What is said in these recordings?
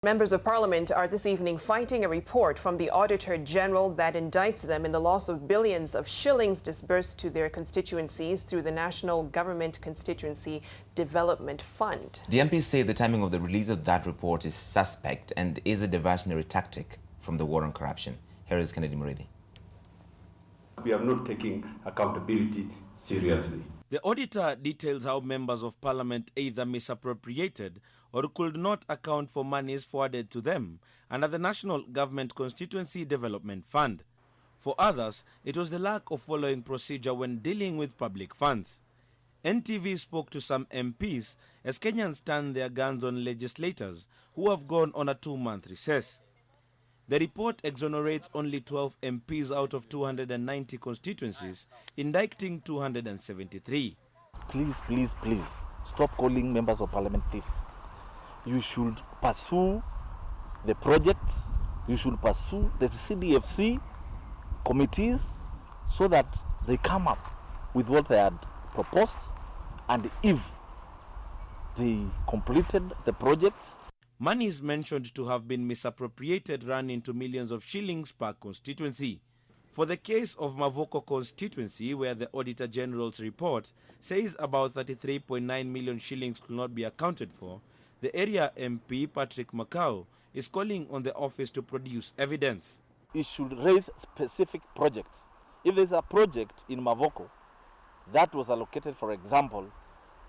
Members of Parliament are this evening fighting a report from the Auditor General that indicts them in the loss of billions of shillings disbursed to their constituencies through the National Government Constituency Development Fund. The MPs say the timing of the release of that report is suspect and is a diversionary tactic from the war on corruption. Here is Kennedy Muridi. We are not taking accountability seriously. The auditor details how members of Parliament either misappropriated or could not account for monies forwarded to them under the National Government Constituency Development Fund. For others, it was the lack of following procedure when dealing with public funds. NTV spoke to some MPs as Kenyans turned their guns on legislators who have gone on a 2-month recess. The report exonerates only 12 MPs out of 290 constituencies, indicting 273. Please, please, please, stop calling members of Parliament thieves. You should pursue the projects, you should pursue the CDFC committees so that they come up with what they had proposed, and if they completed the projects. Monies mentioned to have been misappropriated ran into millions of shillings per constituency. For the case of Mavoko constituency, where the Auditor General's report says about 33.9 million shillings could not be accounted for, the area MP, Patrick Macau, is calling on the office to produce evidence. It should raise specific projects. If there's a project in Mavoko that was allocated, for example,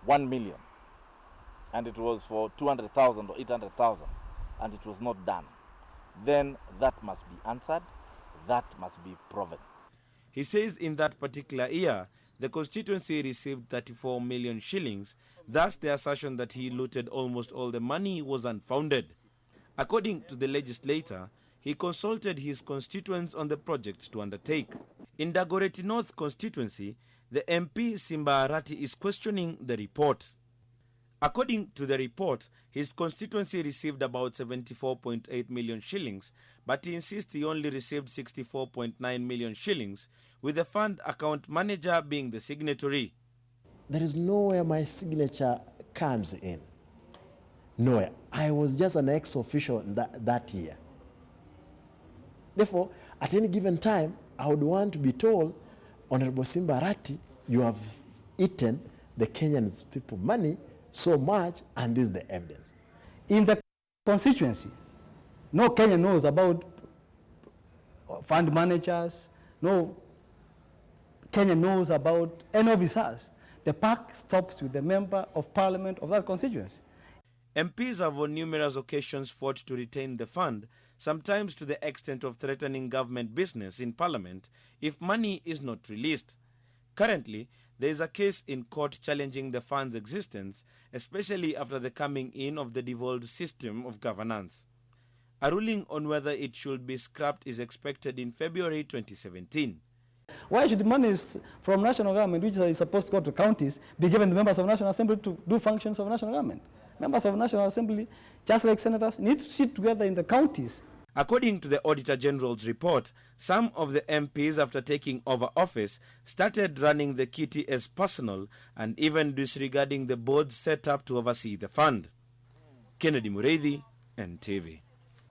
1 million, and it was for 200,000 or 800,000, and it was not done, then that must be answered, that must be proven. He says in that particular year, the constituency received 34 million shillings, thus the assertion that he looted almost all the money was unfounded. According to the legislator, he consulted his constituents on the projects to undertake. In Dagoretti North constituency, the MP Simba Arati is questioning the report. According to the report, his constituency received about 74.8 million shillings, but he insists he only received 64.9 million shillings, with the fund account manager being the signatory. There is nowhere my signature comes in. Nowhere. I was just an ex-official that year. Therefore, at any given time, I would want to be told, Honorable Simba Arati, you have eaten the Kenyan people money so much, and this is the evidence. In the constituency, no Kenyan knows about fund managers, no Kenyan knows about any officers. The buck stops with the member of Parliament of that constituency. MPs have on numerous occasions fought to retain the fund, sometimes to the extent of threatening government business in Parliament if money is not released. Currently, there is a case in court challenging the fund's existence, especially after the coming in of the devolved system of governance. A ruling on whether it should be scrapped is expected in February 2017. Why should the monies from national government, which is supposed to go to counties, be given to members of National Assembly to do functions of national government? Members of National Assembly, just like senators, need to sit together in the counties. According to the Auditor General's report, some of the MPs, after taking over office, started running the kitty as personal and even disregarding the board set up to oversee the fund. Kennedy Muridi, NTV.